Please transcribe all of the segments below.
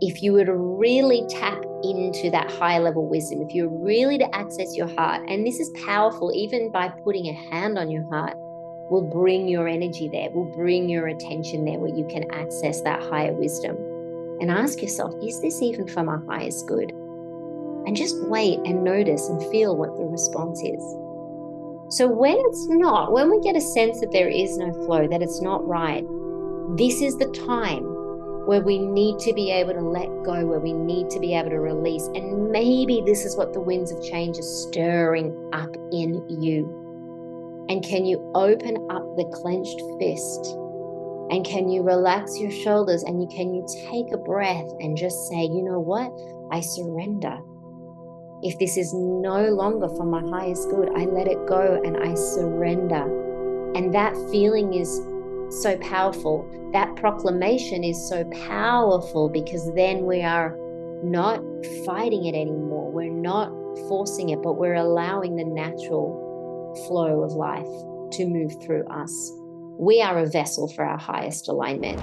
if you were to really tap into that higher level wisdom, if you were really to access your heart, and this is powerful, even by putting a hand on your heart, will bring your energy there, will bring your attention there where you can access that higher wisdom. And ask yourself, is this even for my highest good? And just wait and notice and feel what the response is. So when it's not, when we get a sense that there is no flow, that it's not right, this is the time where we need to be able to let go, where we need to be able to release. And maybe this is what the winds of change are stirring up in you. And can you open up the clenched fist? And can you relax your shoulders? And can you take a breath and just say, you know what? I surrender. If this is no longer for my highest good, I let it go and I surrender. And that feeling is so powerful. That proclamation is so powerful because then we are not fighting it anymore. We're not forcing it, but we're allowing the natural flow of life to move through us. We are a vessel for our highest alignment.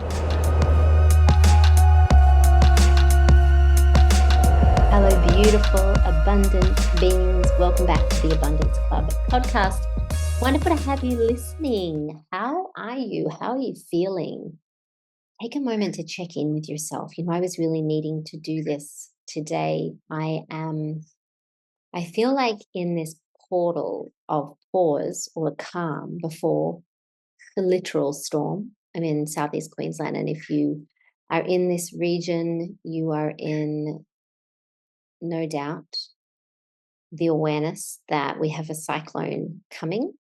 Hello, beautiful, abundant beings. Welcome back to the Abundance Club podcast. Wonderful to have you listening. How are you? How are you feeling? Take a moment to check in with yourself. I was really needing to do this today. I feel like in this portal of pause or calm before the literal storm. I'm in Southeast Queensland, and if you are in this region, you are in, no doubt, the awareness that we have a cyclone coming,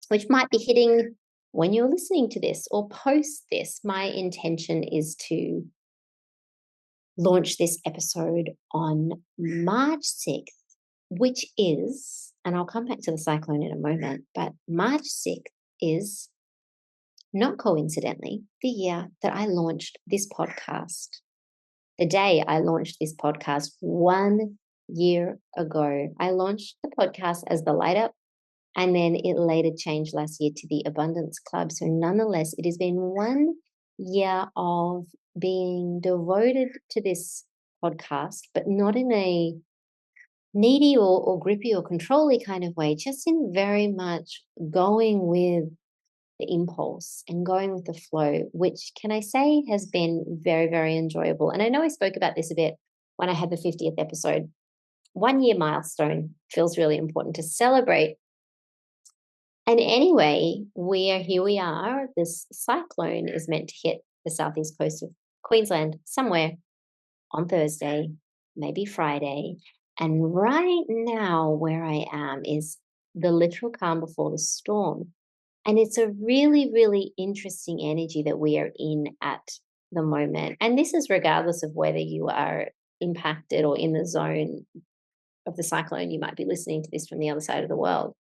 which might be hitting when you're listening to this or post this. My intention is to launch this episode on March 6th, which is, and I'll come back to the cyclone in a moment, but March 6th is, not coincidentally, the year that I launched this podcast. The day I launched this podcast 1 year ago. I launched the podcast as the Light Up, and then it later changed last year to the Abundance Club. So nonetheless, it has been 1 year of being devoted to this podcast, but not in a needy or grippy or controlly kind of way, just in very much going with the impulse and going with the flow, which, can I say, has been very, very enjoyable. And I know I spoke about this a bit when I had the 50th episode. 1 year milestone feels really important to celebrate. And anyway, here we are. This cyclone is meant to hit the southeast coast of Queensland somewhere on Thursday, maybe Friday. And right now where I am is the literal calm before the storm. And it's a really, really interesting energy that we are in at the moment. And this is regardless of whether you are impacted or in the zone of the cyclone. You might be listening to this from the other side of the world.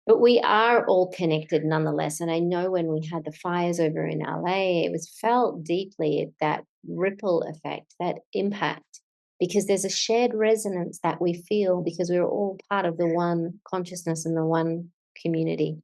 But we are all connected nonetheless. And I know when we had the fires over in LA, it was felt deeply, that ripple effect, that impact, because there's a shared resonance that we feel because we're all part of the one consciousness and the one community.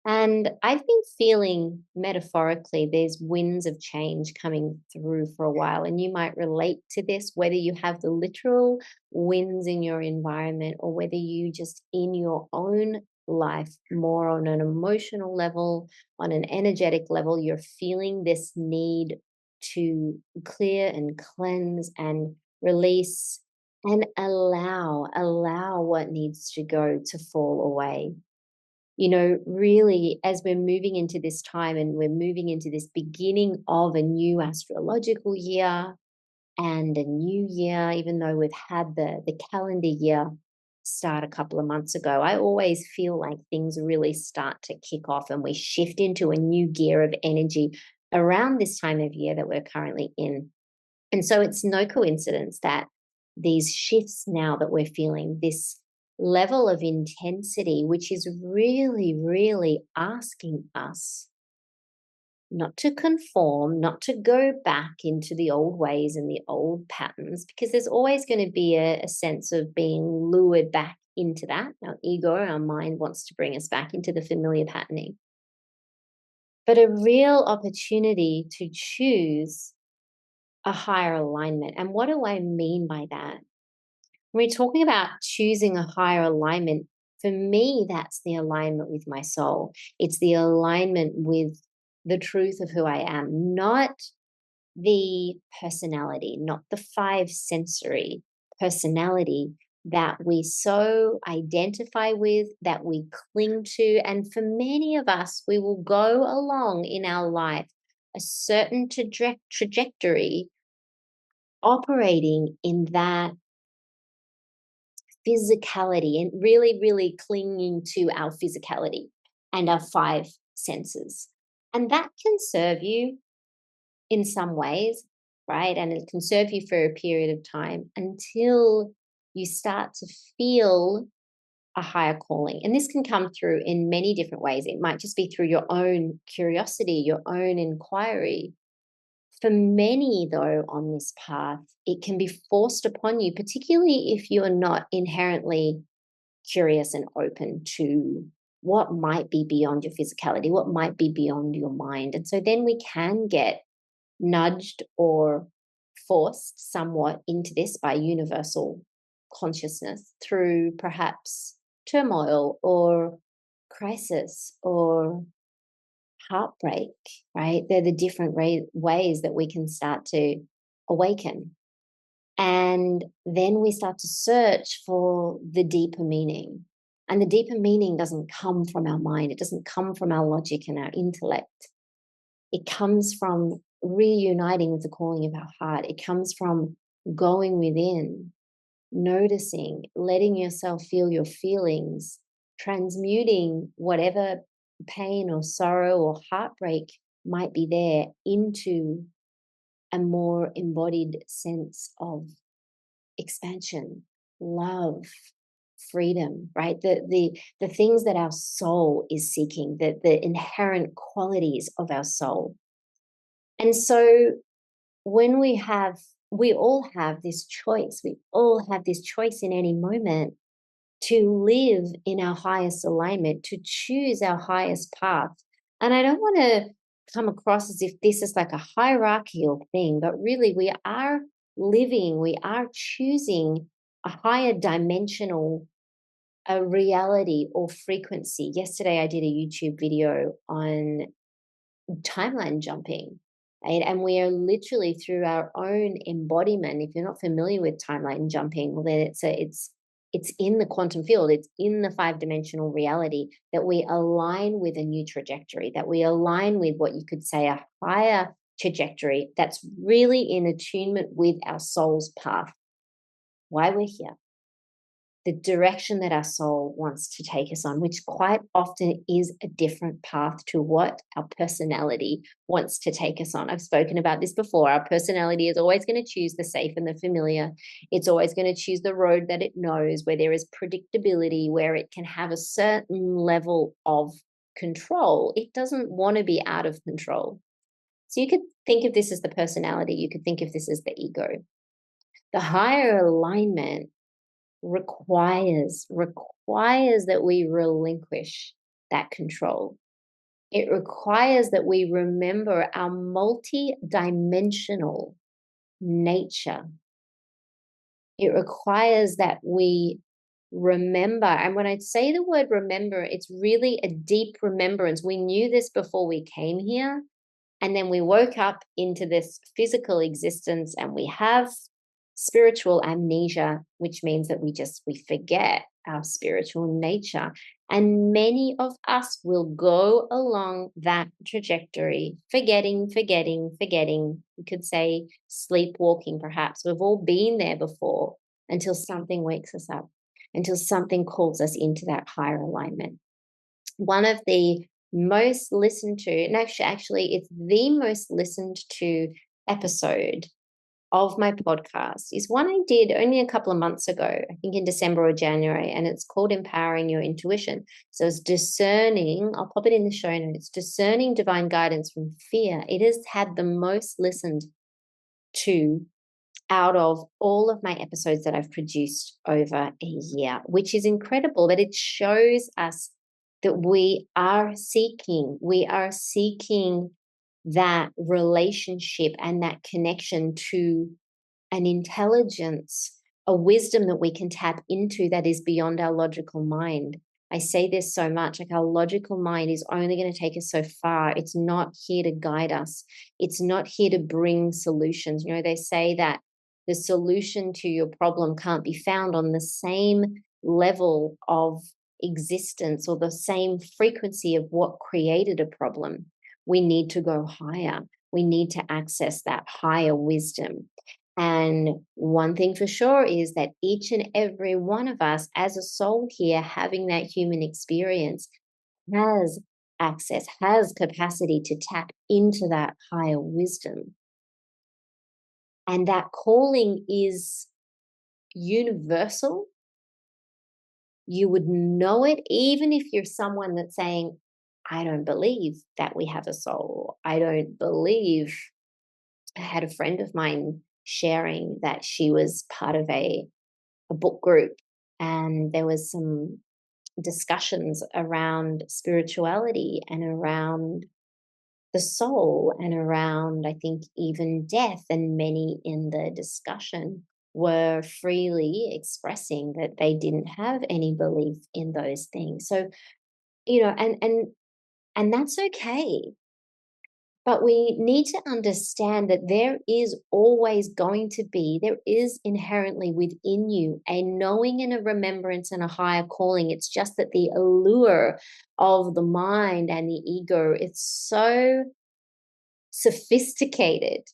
And I've been feeling, metaphorically, there's winds of change coming through for a while. And you might relate to this, whether you have the literal winds in your environment or whether you just in your own life, more on an emotional level, on an energetic level, you're feeling this need to clear and cleanse and release and allow what needs to go to fall away. Really, as we're moving into this time and we're moving into this beginning of a new astrological year and a new year, even though we've had the calendar year start a couple of months ago, I always feel like things really start to kick off and we shift into a new gear of energy around this time of year that we're currently in. And so it's no coincidence that these shifts now that we're feeling, this level of intensity, which is really, really asking us not to conform, not to go back into the old ways and the old patterns, because there's always going to be a sense of being lured back into that. Our ego, our mind wants to bring us back into the familiar patterning. But a real opportunity to choose a higher alignment. And what do I mean by that? When we're talking about choosing a higher alignment, for me, that's the alignment with my soul. It's the alignment with the truth of who I am, not the personality, not the five sensory personality that we so identify with, that we cling to. And for many of us, we will go along in our life a certain trajectory operating in that physicality and really, really clinging to our physicality and our five senses. And that can serve you in some ways, right? And it can serve you for a period of time until you start to feel a higher calling. And this can come through in many different ways. It might just be through your own curiosity, your own inquiry. For many, though, on this path, it can be forced upon you, particularly if you are not inherently curious and open to what might be beyond your physicality, what might be beyond your mind. And so then we can get nudged or forced somewhat into this by universal consciousness through perhaps turmoil or crisis or heartbreak, right? They're the different ways that we can start to awaken. And then we start to search for the deeper meaning. And the deeper meaning doesn't come from our mind, it doesn't come from our logic and our intellect. It comes from reuniting with the calling of our heart. It comes from going within, noticing, letting yourself feel your feelings, transmuting whatever pain or sorrow or heartbreak might be there into a more embodied sense of expansion, love, freedom, right? The things that our soul is seeking, the inherent qualities of our soul. And so when we all have this choice. We all have this choice in any moment to live in our highest alignment, to choose our highest path. And I don't want to come across as if this is like a hierarchical thing, but really we are living, we are choosing a higher dimensional a reality or frequency. Yesterday I did a YouTube video on timeline jumping. Right? And we are literally through our own embodiment. If you're not familiar with timeline jumping, well, then it's in the quantum field, it's in the five-dimensional reality that we align with a new trajectory, that we align with what you could say a higher trajectory that's really in attunement with our soul's path, why we're here, the direction that our soul wants to take us on, which quite often is a different path to what our personality wants to take us on. I've spoken about this before. Our personality is always going to choose the safe and the familiar. It's always going to choose the road that it knows, where there is predictability, where it can have a certain level of control. It doesn't want to be out of control. So you could think of this as the personality. You could think of this as the ego. The higher alignment requires that we relinquish that control. It requires that we remember our multi-dimensional nature. It requires that we remember, and when I say the word remember, it's really a deep remembrance. We knew this before we came here, and then we woke up into this physical existence and we have spiritual amnesia, which means that we forget our spiritual nature. And many of us will go along that trajectory, forgetting. We could say sleepwalking, perhaps. We've all been there before until something wakes us up, until something calls us into that higher alignment. One of the most listened to, and actually it's the most listened to episode of my podcast is one I did only a couple of months ago, I think in December or January, and it's called Empowering Your Intuition. So it's discerning, I'll pop it in the show notes, discerning divine guidance from fear. It has had the most listened to out of all of my episodes that I've produced over a year, which is incredible. But it shows us that we are seeking that relationship and that connection to an intelligence, a wisdom that we can tap into that is beyond our logical mind. I say this so much, like our logical mind is only going to take us so far. It's not here to guide us. It's not here to bring solutions. You know, they say that the solution to your problem can't be found on the same level of existence or the same frequency of what created a problem. We need to go higher. We need to access that higher wisdom. And one thing for sure is that each and every one of us, as a soul here, having that human experience, has access, has capacity to tap into that higher wisdom. And that calling is universal. You would know it even if you're someone that's saying, I don't believe that we have a soul. I don't believe. I had a friend of mine sharing that she was part of a book group, and there was some discussions around spirituality and around the soul and around, I think, even death. And many in the discussion were freely expressing that they didn't have any belief in those things. So, you know, and that's okay. But we need to understand that there is always going to be, there is inherently within you a knowing and a remembrance and a higher calling. It's just that the allure of the mind and the ego, it's so sophisticated,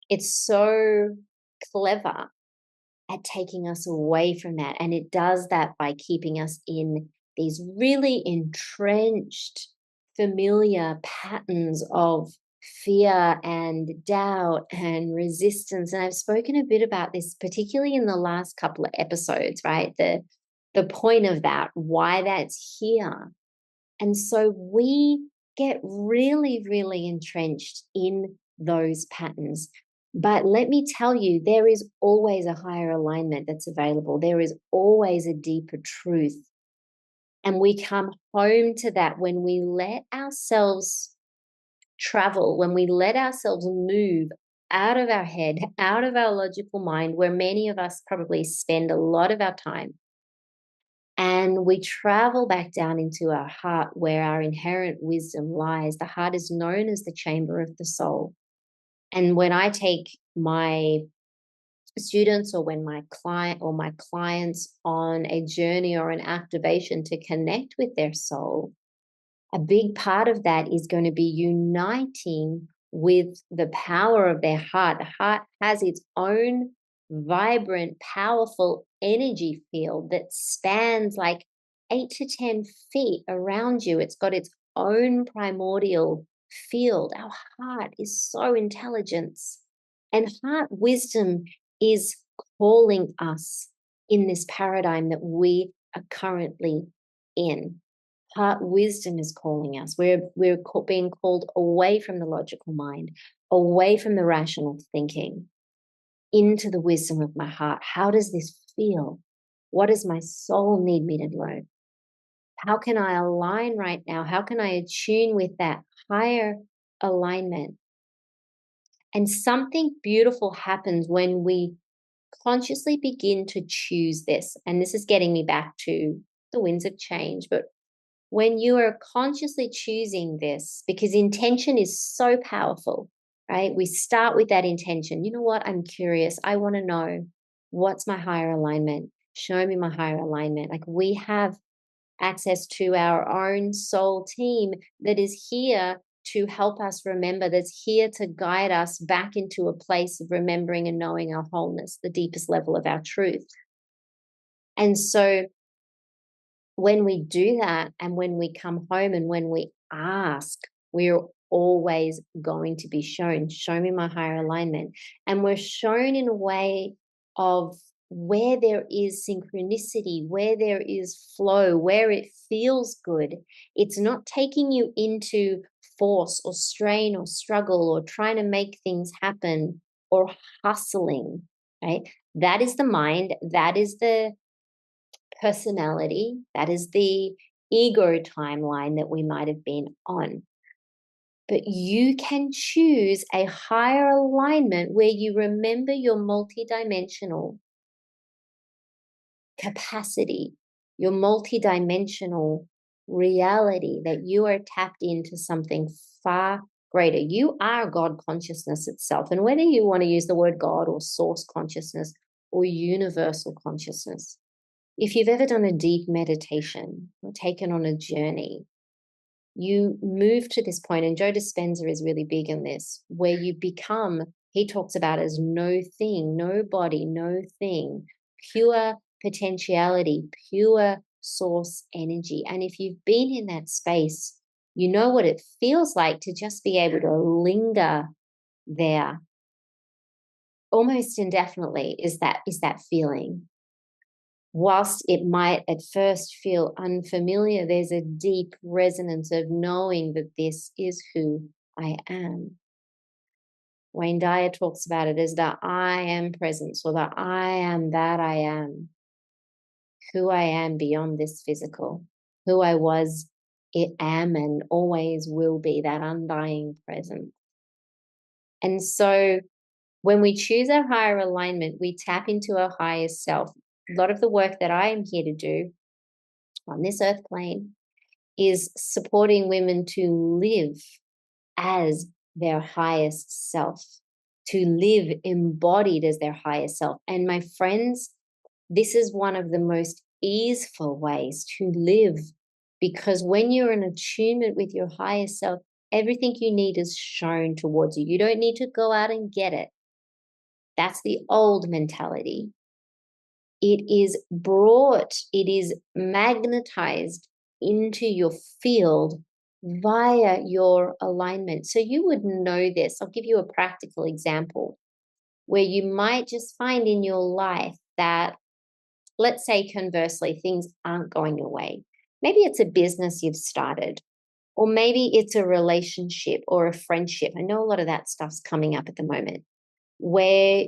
it's so clever at taking us away from that. And it does that by keeping us in these really entrenched, familiar patterns of fear and doubt and resistance. And I've spoken a bit about this, particularly in the last couple of episodes, right? The point of that, why that's here. And so we get really, really entrenched in those patterns. But let me tell you, there is always a higher alignment that's available. There is always a deeper truth. And we come home to that when we let ourselves travel, when we let ourselves move out of our head, out of our logical mind, where many of us probably spend a lot of our time. And we travel back down into our heart where our inherent wisdom lies. The heart is known as the chamber of the soul. And when I take my students or when my client or my clients on a journey or an activation to connect with their soul, a big part of that is going to be uniting with the power of their heart. The heart has its own vibrant, powerful energy field that spans like 8 to 10 feet around you. It's got its own primordial field. Our heart is so intelligent. And heart wisdom is calling us in this paradigm that we are currently in. Heart wisdom is calling us. We're being called away from the logical mind, away from the rational thinking, into the wisdom of my heart. How does this feel? What does my soul need me to learn? How can I align right now? How can I attune with that higher alignment? And something beautiful happens when we consciously begin to choose this. And this is getting me back to the winds of change. But when you are consciously choosing this, because intention is so powerful, right? We start with that intention. You know what? I'm curious. I want to know what's my higher alignment. Show me my higher alignment. Like we have access to our own soul team that is here to help us remember, that's here to guide us back into a place of remembering and knowing our wholeness, the deepest level of our truth. And so when we do that and when we come home and when we ask, we're always going to be shown, show me my higher alignment. And we're shown in a way of where there is synchronicity, where there is flow, where it feels good. It's not taking you into force or strain or struggle or trying to make things happen or hustling, right? That is the mind. That is the personality. That is the ego timeline that we might have been on. But you can choose a higher alignment where you remember your multidimensional capacity, your multidimensional reality, that you are tapped into something far greater. You are God consciousness itself. And whether you want to use the word God or source consciousness or universal consciousness, if you've ever done a deep meditation or taken on a journey, you move to this point, and Joe Dispenza is really big in this, where you become, he talks about as no thing, no body, no thing, pure potentiality, pure source energy. And if you've been in that space, you know what it feels like to just be able to linger there almost indefinitely, is that feeling. Whilst it might at first feel unfamiliar, there's a deep resonance of knowing that this is who I am. Wayne Dyer talks about it as the I am presence, or the I am that I am, who I am beyond this physical, who I was, it am, and always will be, that undying presence. And so when we choose our higher alignment, we tap into our higher self. A lot of the work that I am here to do on this earth plane is supporting women to live as their highest self, to live embodied as their highest self. And my friends, this is one of the most easeful ways to live, because when you're in attunement with your highest self, everything you need is shown towards you. You don't need to go out and get it. That's the old mentality. It is brought, it is magnetized into your field via your alignment. So you would know this. I'll give you a practical example where you might just find in your life that, let's say conversely, things aren't going your way. Maybe it's a business you've started, or maybe it's a relationship or a friendship. I know a lot of that stuff's coming up at the moment, where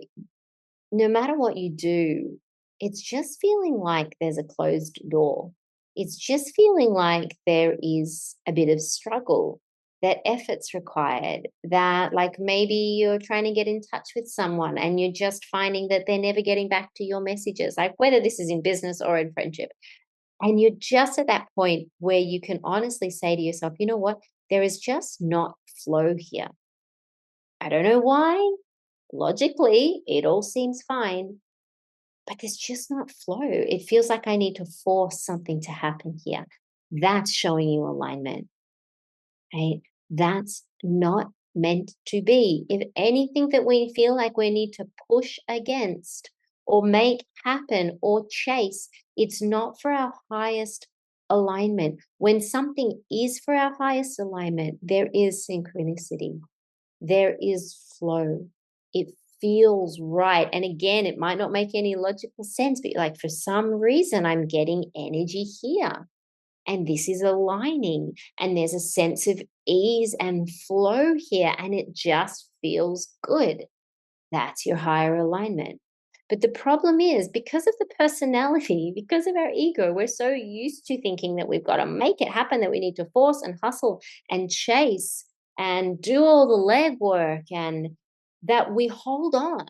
no matter what you do, it's just feeling like there's a closed door. It's just feeling like there is a bit of struggle, that effort's required, that like maybe you're trying to get in touch with someone and you're just finding that they're never getting back to your messages, like whether this is in business or in friendship. And you're just at that point where you can honestly say to yourself, you know what? There is just not flow here. I don't know why. Logically, it all seems fine, but there's just not flow. It feels like I need to force something to happen here. That's showing you alignment, right? That's not meant to be. If anything that we feel like we need to push against or make happen or chase, it's not for our highest alignment. When something is for our highest alignment, there is synchronicity, there is flow. It feels right. And again, it might not make any logical sense, but like for some reason, I'm getting energy here. And this is aligning. And there's a sense of ease and flow here. And it just feels good. That's your higher alignment. But the problem is, because of the personality, because of our ego, we're so used to thinking that we've got to make it happen, that we need to force and hustle and chase and do all the legwork, and that we hold on.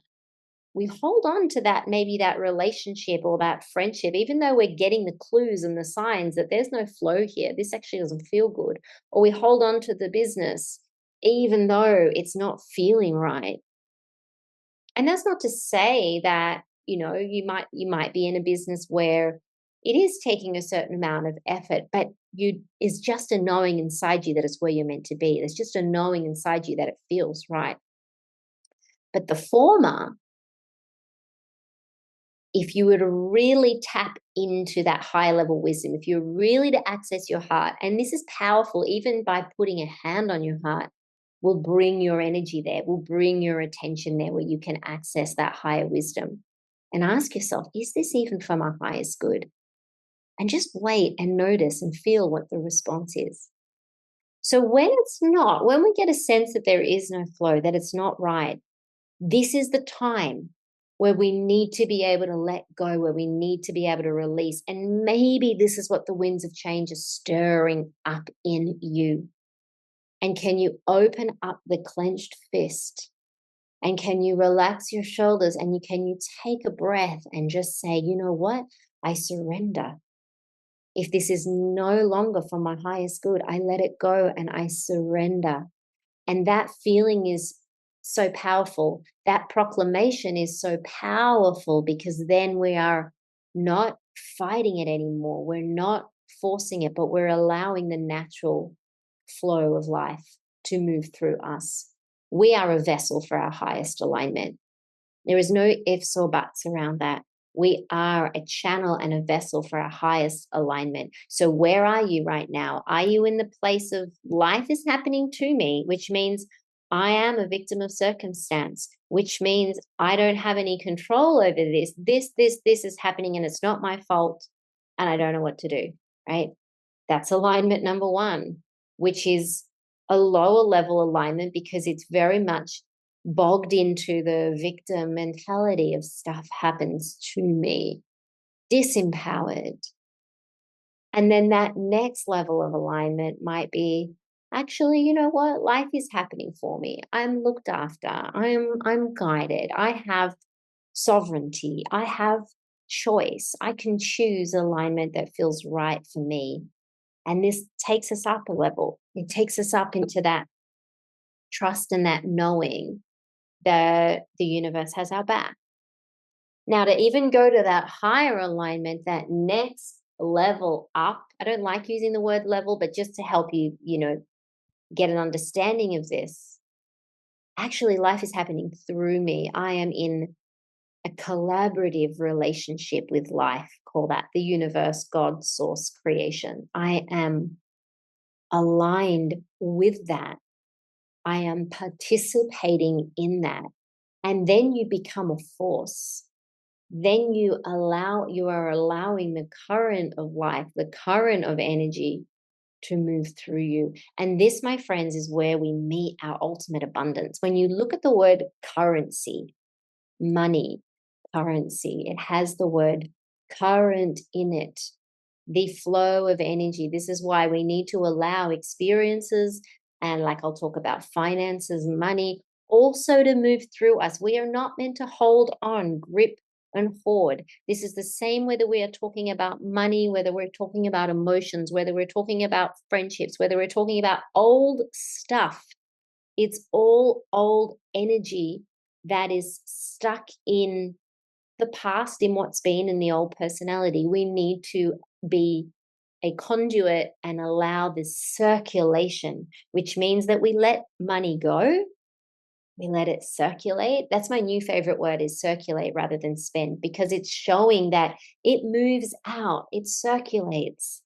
We hold on to that, maybe that relationship or that friendship, even though we're getting the clues and the signs that there's no flow here. This actually doesn't feel good. Or we hold on to the business, even though it's not feeling right. And that's not to say that, you might be in a business where it is taking a certain amount of effort, but you is just a knowing inside you that it's where you're meant to be. There's just a knowing inside you that it feels right. But the former, if you were to really tap into that high level wisdom, if you're really to access your heart, and this is powerful, even by putting a hand on your heart, will bring your energy there, will bring your attention there where you can access that higher wisdom. And ask yourself, is this even for my highest good? And just wait and notice and feel what the response is. So when it's not, when we get a sense that there is no flow, that it's not right, this is the time where we need to be able to let go, where we need to be able to release. And maybe this is what the winds of change are stirring up in you. And can you open up the clenched fist? And can you relax your shoulders, and can you take a breath and just say, you know what? I surrender. If this is no longer for my highest good, I let it go and I surrender. And that feeling is so powerful. That proclamation is so powerful because then we are not fighting it anymore. We're not forcing it, but we're allowing the natural flow of life to move through us. We are a vessel for our highest alignment. There is no ifs or buts around that. We are a channel and a vessel for our highest alignment. So, where are you right now? Are you in the place of life is happening to me, which means I am a victim of circumstance, which means I don't have any control over this. This is happening and it's not my fault and I don't know what to do, right? That's alignment number one, which is a lower level alignment because it's very much bogged into the victim mentality of stuff happens to me, disempowered. And then that next level of alignment might be actually, you know what? Life is happening for me. I'm looked after. I'm guided. I have sovereignty. I have choice. I can choose alignment that feels right for me. And this takes us up a level. It takes us up into that trust and that knowing that the universe has our back. Now, to even go to that higher alignment, that next level up, I don't like using the word level, but just to help you, get an understanding of this. Actually, life is happening through me. I am in a collaborative relationship with life. Call that the universe, God, source, creation. I am aligned with that. I am participating in that. And then you become a force. Then you are allowing the current of life, the current of energy to move through you. And this, my friends, is where we meet our ultimate abundance. When you look at the word currency, money, currency, it has the word current in it, the flow of energy. This is why we need to allow experiences, and like I'll talk about finances, money, also to move through us. We are not meant to hold on, grip, and hoard. This is the same whether we are talking about money, whether we're talking about emotions, whether we're talking about friendships, whether we're talking about old stuff. It's all old energy that is stuck in the past, in what's been in the old personality. We need to be a conduit and allow this circulation, which means that we let money go. We let it circulate. That's my new favorite word, is circulate rather than spend, because it's showing that it moves out, it circulates,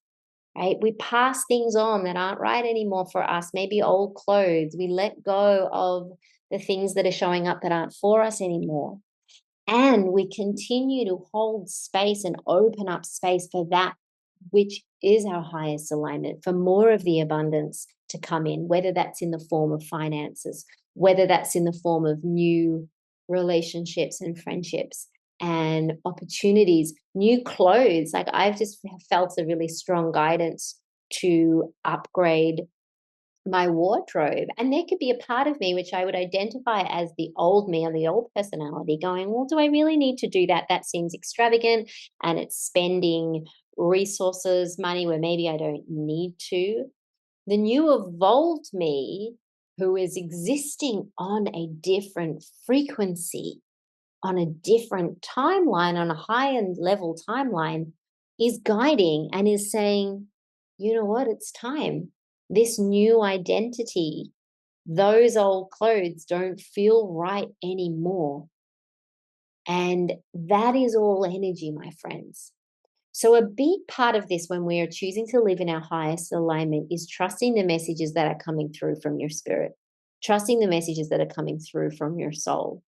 right? We pass things on that aren't right anymore for us, maybe old clothes. We let go of the things that are showing up that aren't for us anymore. And we continue to hold space and open up space for that which is our highest alignment, for more of the abundance to come in, whether that's in the form of finances, whether that's in the form of new relationships and friendships and opportunities, new clothes. Like, I've just felt a really strong guidance to upgrade my wardrobe. And there could be a part of me which I would identify as the old me or the old personality going, well, do I really need to do that? That seems extravagant and it's spending resources, money where maybe I don't need to. The new evolved me, who is existing on a different frequency, on a different timeline, on a high end level timeline, is guiding and is saying, you know what, it's time. This new identity, those old clothes don't feel right anymore. And that is all energy, my friends. So, a big part of this when we are choosing to live in our highest alignment is trusting the messages that are coming through from your spirit, trusting the messages that are coming through from your soul.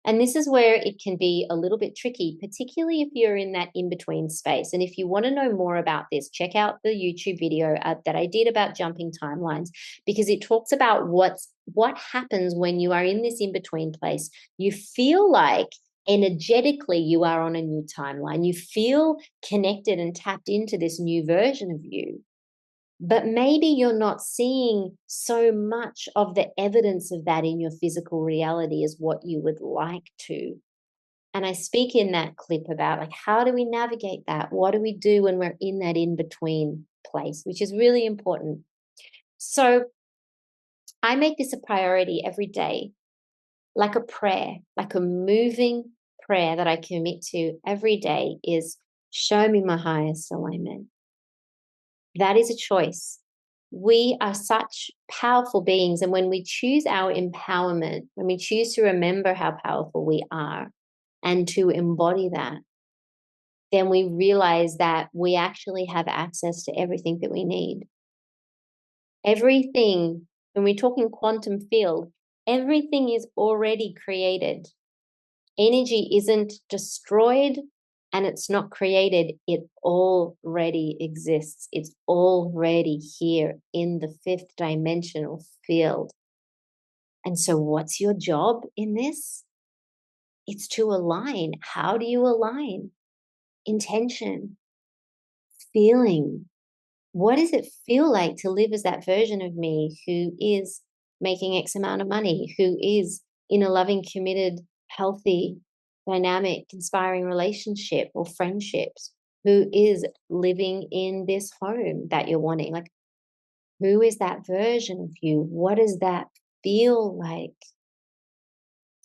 And this is where it can be a little bit tricky, particularly if you're in that in between space. And if you want to know more about this, check out the YouTube video that I did about jumping timelines, because it talks about what happens when you are in this in between place. You feel like energetically you are on a new timeline. You feel connected and tapped into this new version of you. But maybe you're not seeing so much of the evidence of that in your physical reality as what you would like to. And I speak in that clip about like, how do we navigate that? What do we do when we're in that in between place, which is really important. So I make this a priority every day, like a prayer, like a moving prayer that I commit to every day is show me my highest alignment. That is a choice. We are such powerful beings. And when we choose our empowerment, when we choose to remember how powerful we are and to embody that, then we realize that we actually have access to everything that we need. Everything, when we're talking quantum field, everything is already created. Energy isn't destroyed and it's not created. It already exists. It's already here in the fifth dimensional field. And so, what's your job in this? It's to align. How do you align? Intention, feeling. What does it feel like to live as that version of me who is making X amount of money, who is in a loving, committed, healthy, dynamic, inspiring relationship or friendships, who is living in this home that you're wanting? Like, who is that version of you? What does that feel like?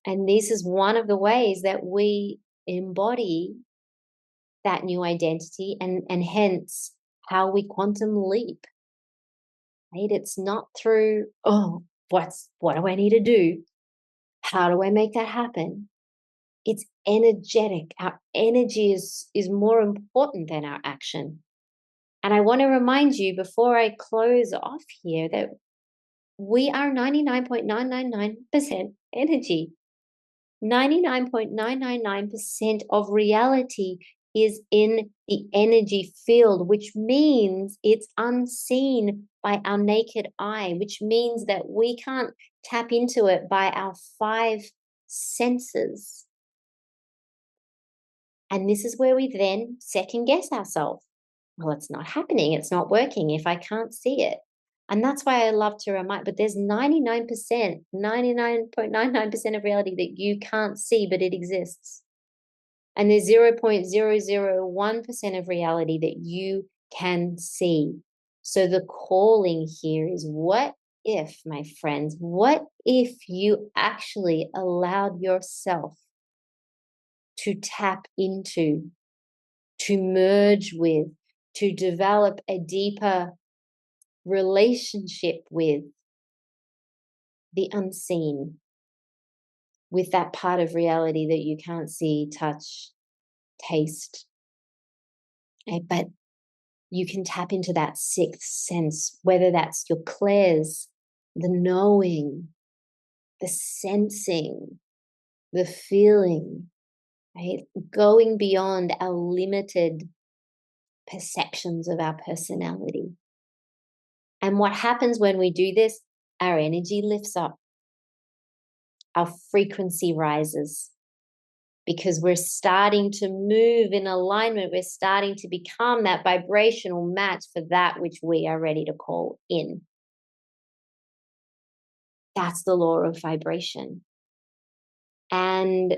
And this is one of the ways that we embody that new identity and hence how we quantum leap. Right? It's not through, oh, what do I need to do? How do I make that happen? It's energetic. Our energy is more important than our action. And I want to remind you before I close off here that we are 99.999% energy. 99.999% of reality is in the energy field, which means it's unseen by our naked eye, which means that we can't tap into it by our five senses. And this is where we then second guess ourselves. Well, it's not happening. It's not working if I can't see it. And that's why I love to remind, but there's 99.99% of reality that you can't see, but it exists. And there's 0.001% of reality that you can see. So the calling here is what if, my friends, what if you actually allowed yourself to tap into, to merge with, to develop a deeper relationship with the unseen, with that part of reality that you can't see, touch, taste. But you can tap into that sixth sense, whether that's your clairs, the knowing, the sensing, the feeling, right? Going beyond our limited perceptions of our personality. And what happens when we do this? Our energy lifts up, our frequency rises, because we're starting to move in alignment. We're starting to become that vibrational match for that which we are ready to call in. That's the law of vibration. And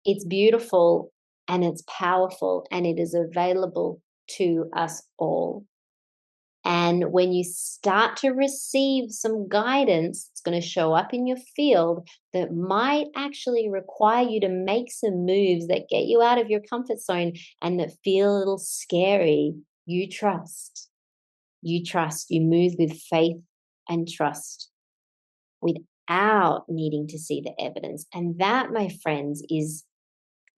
it's beautiful and it's powerful and it is available to us all. And when you start to receive some guidance, it's going to show up in your field that might actually require you to make some moves that get you out of your comfort zone and that feel a little scary. You trust. You trust. You move with faith and trust without needing to see the evidence. And that, my friends, is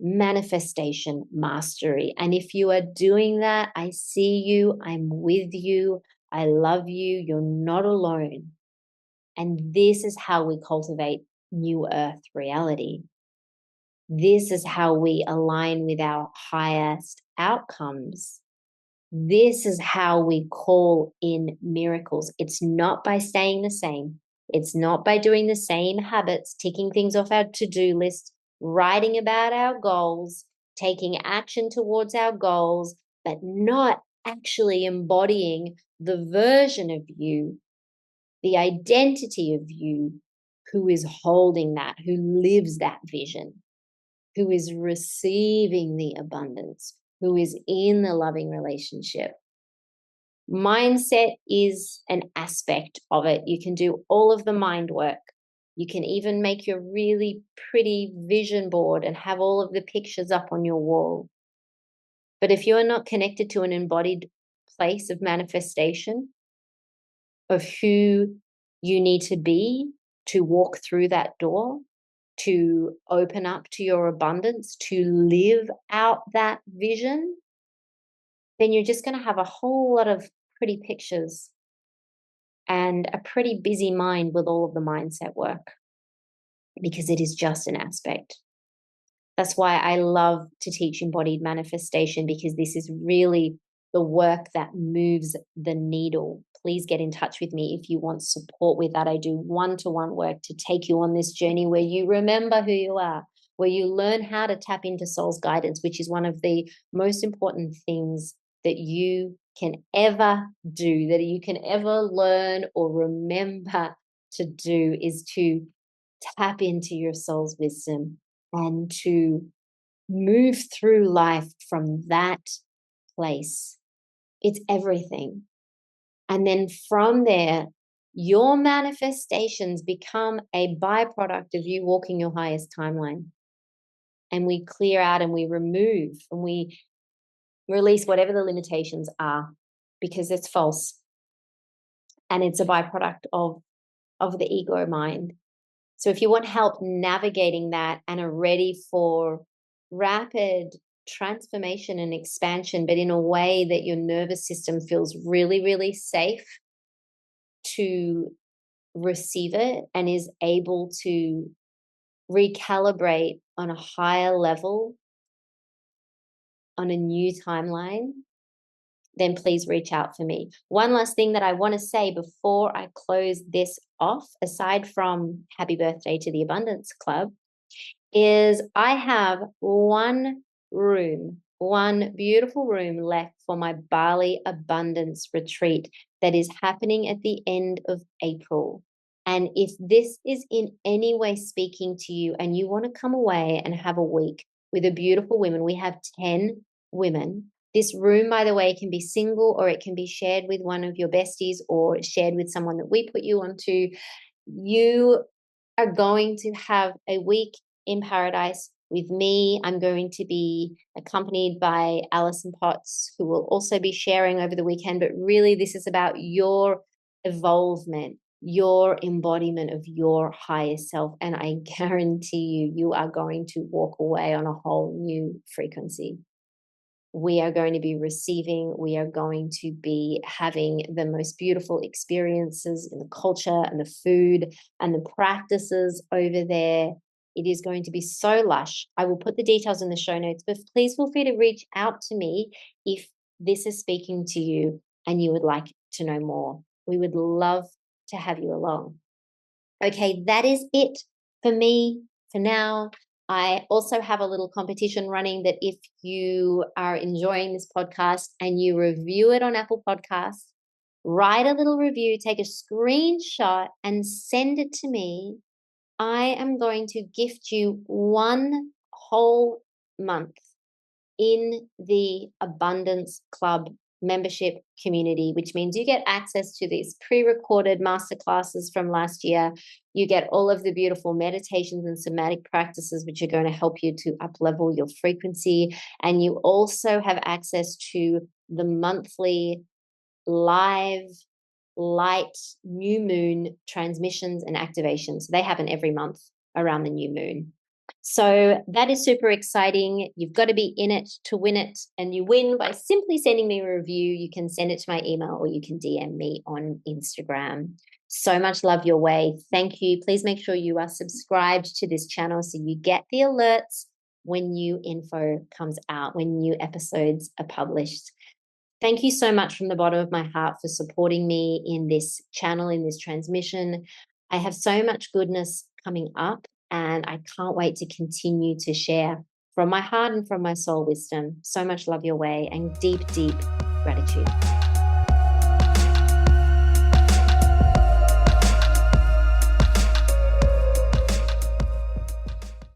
manifestation mastery. And if you are doing that, I see you, I'm with you, I love you, you're not alone. And this is how we cultivate new earth reality. This is how we align with our highest outcomes. This is how we call in miracles. It's not by staying the same. It's not by doing the same habits, ticking things off our to-do list, writing about our goals, taking action towards our goals, but not actually embodying the version of you, the identity of you who is holding that, who lives that vision, who is receiving the abundance, who is in the loving relationship. Mindset is an aspect of it. You can do all of the mind work. You can even make your really pretty vision board and have all of the pictures up on your wall. But if you're not connected to an embodied place of manifestation, of who you need to be to walk through that door, to open up to your abundance, to live out that vision, then you're just going to have a whole lot of pretty pictures and a pretty busy mind with all of the mindset work, because it is just an aspect. That's why I love to teach embodied manifestation, because this is really the work that moves the needle. Please get in touch with me if you want support with that. I do one-to-one work to take you on this journey where you remember who you are, where you learn how to tap into soul's guidance, which is one of the most important things that you can ever do, that you can ever learn or remember to do, is to tap into your soul's wisdom and to move through life from that place. It's everything. And then from there, your manifestations become a byproduct of you walking your highest timeline. And we clear out and we remove and we release whatever the limitations are, because it's false. And it's a byproduct of the ego mind. So if you want help navigating that and are ready for rapid transformation and expansion, but in a way that your nervous system feels really, really safe to receive it and is able to recalibrate on a higher level on a new timeline, then please reach out for me. One last thing that I want to say before I close this off, aside from happy birthday to the Abundance Club, is I have one beautiful room left for my Bali Abundance Retreat that is happening at the end of April. And if this is in any way speaking to you and you want to come away and have a week with a beautiful women, we have 10 women. This room, by the way, can be single or it can be shared with one of your besties or shared with someone that we put you onto. You are going to have a week in paradise with me. I'm going to be accompanied by Alison Potts, who will also be sharing over the weekend. But really, this is about your evolvement, your embodiment of your higher self. And I guarantee you, you are going to walk away on a whole new frequency. We are going to be receiving, we are going to be having the most beautiful experiences in the culture and the food and the practices over there. It is going to be so lush. I will put the details in the show notes, but please feel free to reach out to me if this is speaking to you and you would like to know more. We would love to have you along. Okay, that is it for me for now. I also have a little competition running that if you are enjoying this podcast and you review it on Apple Podcasts, write a little review, take a screenshot and send it to me. I am going to gift you one whole month in the Abundance Club membership community, which means you get access to these pre-recorded masterclasses from last year. You get all of the beautiful meditations and somatic practices, which are going to help you to up-level your frequency. And you also have access to the monthly live light new moon transmissions and activations. They happen every month around the new moon. So that is super exciting. You've got to be in it to win it. And you win by simply sending me a review. You can send it to my email or you can DM me on Instagram. So much love your way. Thank you. Please make sure you are subscribed to this channel so you get the alerts when new info comes out, when new episodes are published. Thank you so much from the bottom of my heart for supporting me in this channel, in this transmission. I have so much goodness coming up, and I can't wait to continue to share from my heart and from my soul wisdom. So much love your way and deep, deep gratitude.